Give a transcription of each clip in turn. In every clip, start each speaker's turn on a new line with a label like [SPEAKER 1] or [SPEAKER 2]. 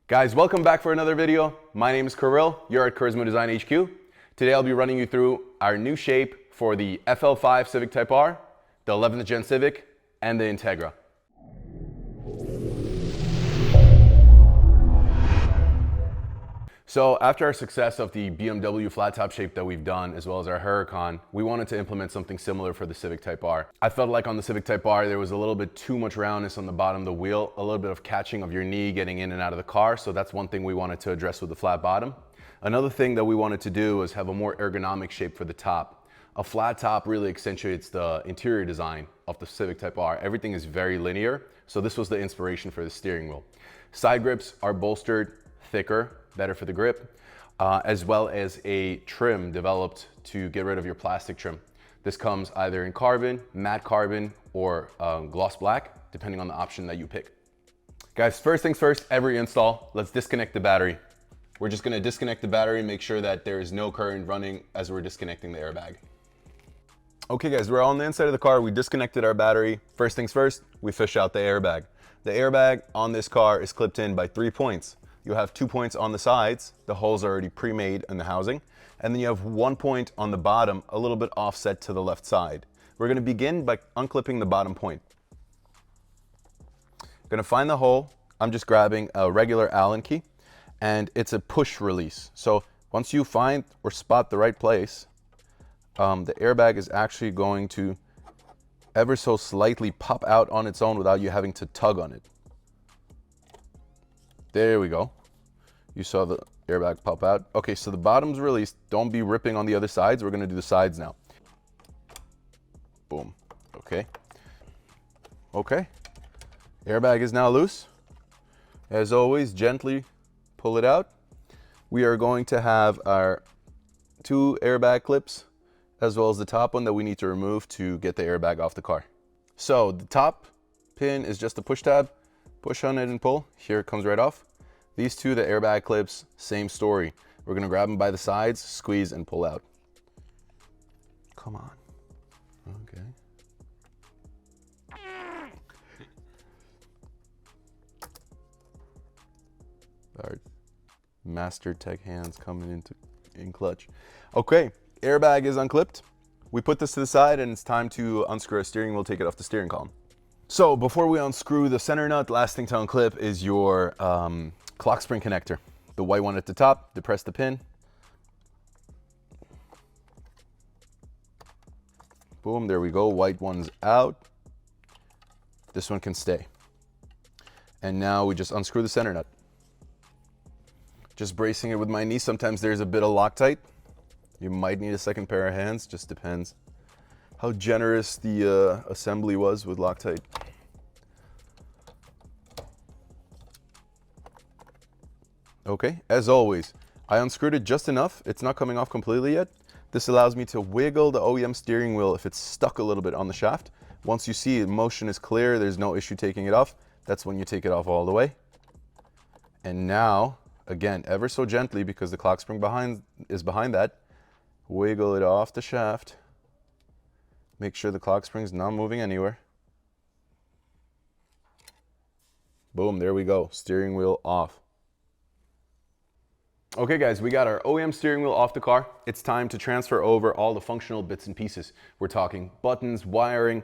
[SPEAKER 1] Guys, welcome back for another video. My name is Kirill. You're at Carismo Design HQ. Today I'll be running you through our new shape for the FL5 Civic Type R, the 11th Gen Civic, and the Integra. So after our success of the BMW flat top shape that we've done, as well as our Huracan, we wanted to implement something similar for the Civic Type R. I felt like on the Civic Type R, there was a little bit too much roundness on the bottom of the wheel, a little bit of catching of your knee getting in and out of the car. So that's one thing we wanted to address with the flat bottom. Another thing that we wanted to do was have a more ergonomic shape for the top. A flat top really accentuates the interior design of the Civic Type R. Everything is very linear. So this was the inspiration for the steering wheel. Side grips are bolstered, thicker, better for the grip, as well as a trim developed to get rid of your plastic trim. This comes either in carbon, matte carbon, or gloss black, depending on the option that you pick. Guys, first things first, every install, let's disconnect the battery. We're just gonna disconnect the battery and make sure that there is no current running as we're disconnecting the airbag. Okay guys, we're on the inside of the car, we disconnected our battery. First things first, we fish out the airbag. The airbag on this car is clipped in by 3 points. You have 2 points on the sides, the holes are already pre-made in the housing, and then you have 1 point on the bottom, a little bit offset to the left side. We're gonna begin by unclipping the bottom point. Gonna find the hole, I'm just grabbing a regular Allen key, and it's a push release. So once you find or spot the right place, the airbag is actually going to ever so slightly pop out on its own without you having to tug on it. There we go. You saw the airbag pop out. Okay, so the bottom's released. Don't be ripping on the other sides. We're gonna do the sides now. Boom, okay. Okay, airbag is now loose. As always, gently pull it out. We are going to have our 2 airbag clips, as well as the top one that we need to remove to get the airbag off the car. So the top pin is just a push tab. Push on it and pull. Here it comes right off. These two, the airbag clips, same story. We're gonna grab them by the sides, squeeze and pull out. Come on. Okay. Our master tech hands coming in clutch. Okay, airbag is unclipped. We put this to the side and it's time to unscrew our steering wheel, take it off the steering column. So before we unscrew the center nut, last thing to unclip is your clock spring connector. The white one at the top, depress the pin. Boom, there we go, white one's out. This one can stay. And now we just unscrew the center nut. Just bracing it with my knee. Sometimes there's a bit of Loctite. You might need a second pair of hands, just depends how generous the assembly was with Loctite. Okay, as always, I unscrewed it just enough. It's not coming off completely yet. This allows me to wiggle the OEM steering wheel if it's stuck a little bit on the shaft. Once you see the motion is clear, there's no issue taking it off. That's when you take it off all the way. And now, again, ever so gently, because the clock spring is behind that, wiggle it off the shaft. Make sure the clock spring's not moving anywhere. Boom, there we go, steering wheel off. Okay guys, we got our OEM steering wheel off the car. It's time to transfer over all the functional bits and pieces. We're talking buttons, wiring,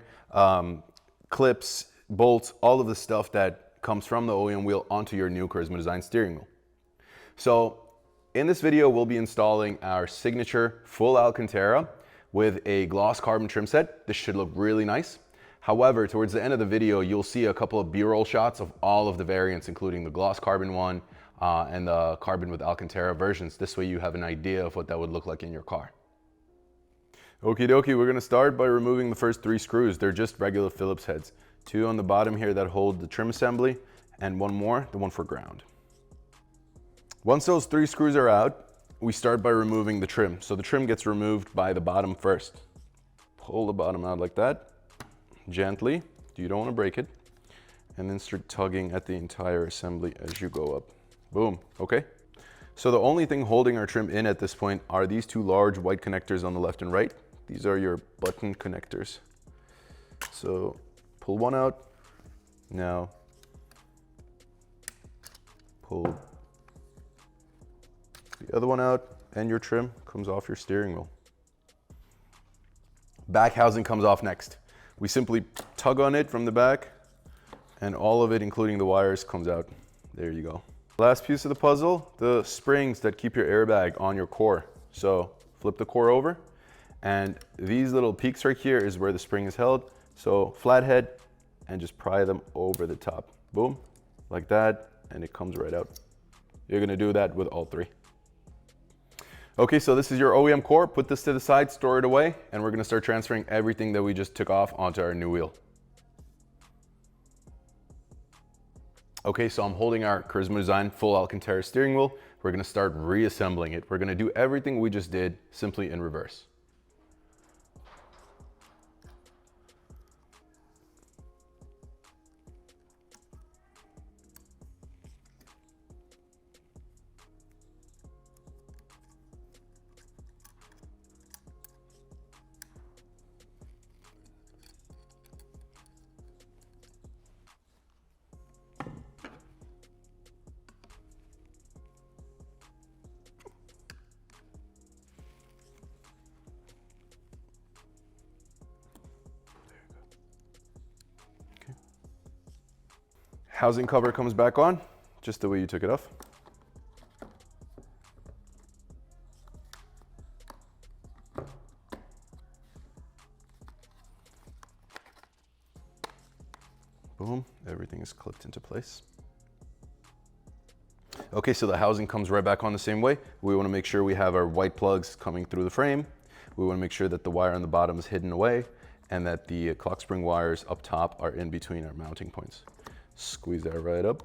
[SPEAKER 1] clips, bolts, all of the stuff that comes from the OEM wheel onto your new Carismo Design steering wheel. So in this video, we'll be installing our signature full Alcantara with a gloss carbon trim set. This should look really nice. However, towards the end of the video, you'll see a couple of B-roll shots of all of the variants, including the gloss carbon one and the carbon with Alcantara versions. This way you have an idea of what that would look like in your car. Okie dokie, we're gonna start by removing the first 3 screws. They're just regular Phillips heads. 2 on the bottom here that hold the trim assembly, and 1 more, the one for ground. Once those 3 screws are out, we start by removing the trim. So the trim gets removed by the bottom first. Pull the bottom out like that, gently, you don't want to break it, and then start tugging at the entire assembly as you go up. Boom, okay? So the only thing holding our trim in at this point are these 2 large white connectors on the left and right. These are your button connectors. So pull one out, now pull the other one out, and your trim comes off your steering wheel. Back housing comes off next. We simply tug on it from the back, and all of it, including the wires, comes out. There you go. Last piece of the puzzle, the springs that keep your airbag on your core. So flip the core over, and these little peaks right here is where the spring is held. So flathead, and just pry them over the top. Boom, like that, and it comes right out. You're gonna do that with all three. Okay, so this is your OEM core. Put this to the side, store it away, and we're gonna start transferring everything that we just took off onto our new wheel. Okay, so I'm holding our Carismo Design full Alcantara steering wheel. We're gonna start reassembling it. We're gonna do everything we just did, simply in reverse. Housing cover comes back on, just the way you took it off. Boom, everything is clipped into place. Okay, so the housing comes right back on the same way. We want to make sure we have our white plugs coming through the frame. We want to make sure that the wire on the bottom is hidden away and that the clock spring wires up top are in between our mounting points. Squeeze that right up.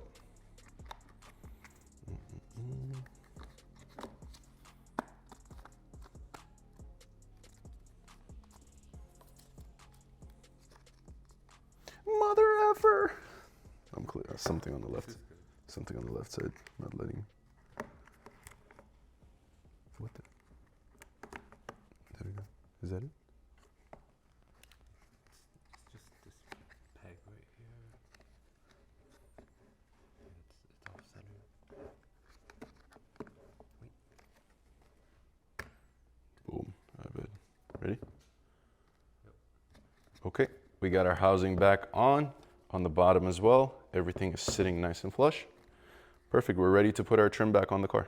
[SPEAKER 1] Mother effer! I'm clear. Something on the left. Something on the left side. Not letting. What the? There we go. Is that it?
[SPEAKER 2] Just this peg right here. It's off center. Wait.
[SPEAKER 1] Boom. I bet. Ready? Yep. Okay. We got our housing back on the bottom as well. Everything is sitting nice and flush. Perfect, we're ready to put our trim back on the car.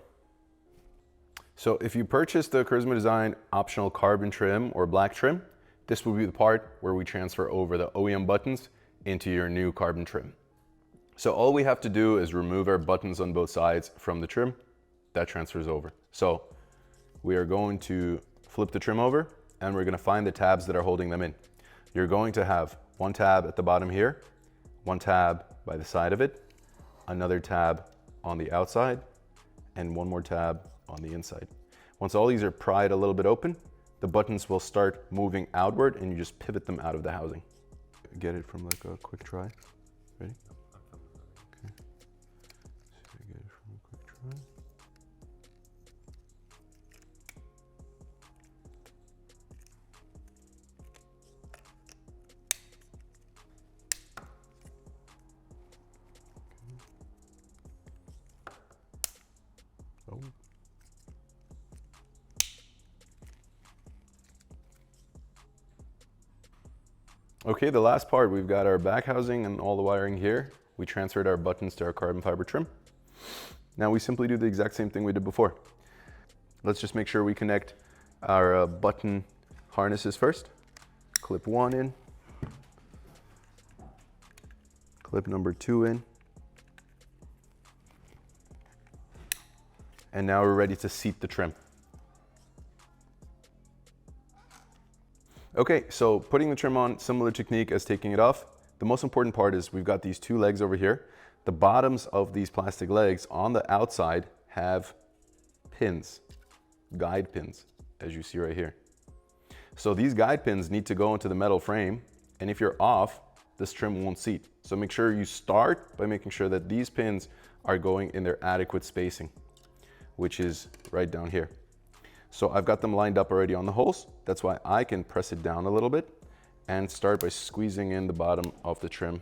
[SPEAKER 1] So if you purchase the Carismo Design optional carbon trim or black trim, this will be the part where we transfer over the OEM buttons into your new carbon trim. So all we have to do is remove our buttons on both sides from the trim. That transfers over. So we are going to flip the trim over, and we're gonna find the tabs that are holding them in. You're going to have one tab at the bottom here, one tab by the side of it, another tab on the outside, and one more tab on the inside. Once all these are pried a little bit open, the buttons will start moving outward, and you just pivot them out of the housing. Get it from like a quick try. Ready? Okay. So get it from a quick try. Oh. Okay, the last part, we've got our back housing and all the wiring here. We transferred our buttons to our carbon fiber trim. Now we simply do the exact same thing we did before. Let's just make sure we connect our button harnesses first. Clip 1 in, clip number 2 in, and now we're ready to seat the trim. Okay, so putting the trim on, similar technique as taking it off. The most important part is we've got these two legs over here. The bottoms of these plastic legs on the outside have pins, guide pins, as you see right here. So these guide pins need to go into the metal frame, and if you're off, this trim won't seat. So make sure you start by making sure that these pins are going in their adequate spacing, which is right down here. So I've got them lined up already on the holes. That's why I can press it down a little bit and start by squeezing in the bottom of the trim.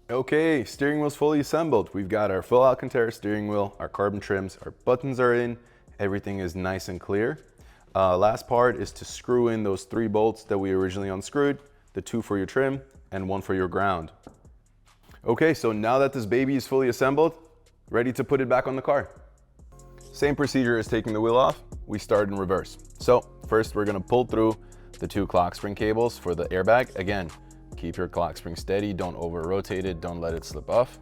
[SPEAKER 1] Okay, steering wheel's fully assembled. We've got our full Alcantara steering wheel, our carbon trims, our buttons are in, everything is nice and clear. Last part is to screw in those 3 bolts that we originally unscrewed, the 2 for your trim and 1 for your ground. Okay, so now that this baby is fully assembled, ready to put it back on the car. Same procedure as taking the wheel off, we start in reverse. So first we're gonna pull through the 2 clock spring cables for the airbag. Again, keep your clock spring steady, don't over rotate it, don't let it slip off.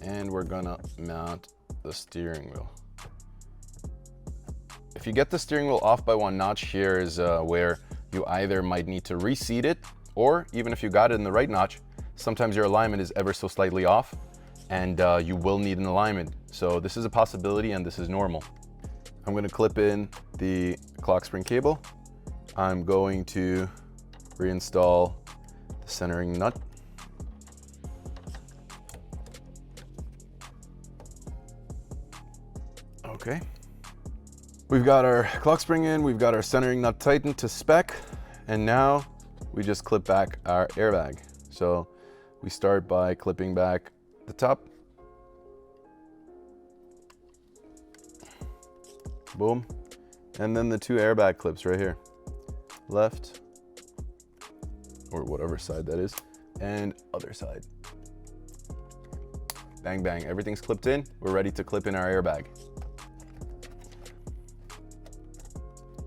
[SPEAKER 1] And we're gonna mount the steering wheel. If you get the steering wheel off by 1 notch, here is where you either might need to reseat it, or even if you got it in the right notch, sometimes your alignment is ever so slightly off, and you will need an alignment. So this is a possibility and this is normal. I'm gonna clip in the clock spring cable. I'm going to reinstall the centering nut. Okay. We've got our clock spring in, we've got our centering nut tightened to spec, and now we just clip back our airbag. So we start by clipping back the top. Boom. And then the 2 airbag clips right here. Left, or whatever side that is, and other side. Bang, bang, everything's clipped in. We're ready to clip in our airbag.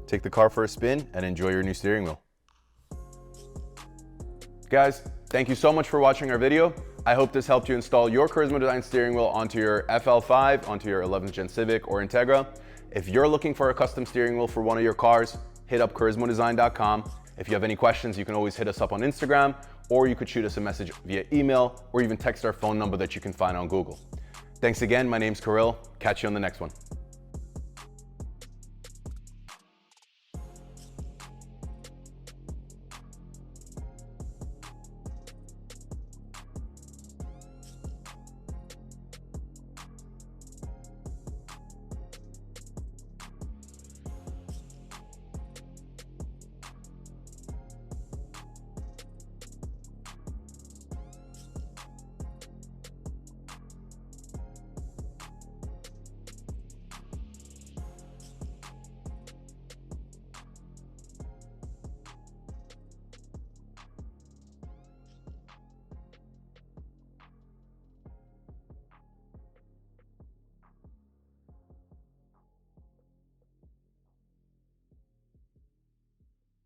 [SPEAKER 1] Take the car for a spin and enjoy your new steering wheel. Guys, thank you so much for watching our video. I hope this helped you install your Carismo design steering wheel onto your FL5, onto your 11th gen Civic or Integra. If you're looking for a custom steering wheel for one of your cars, hit up carismodesign.com. If you have any questions, you can always hit us up on Instagram, or you could shoot us a message via email, or even text our phone number that you can find on Google. Thanks again, my name's Kirill. Catch you on the next one.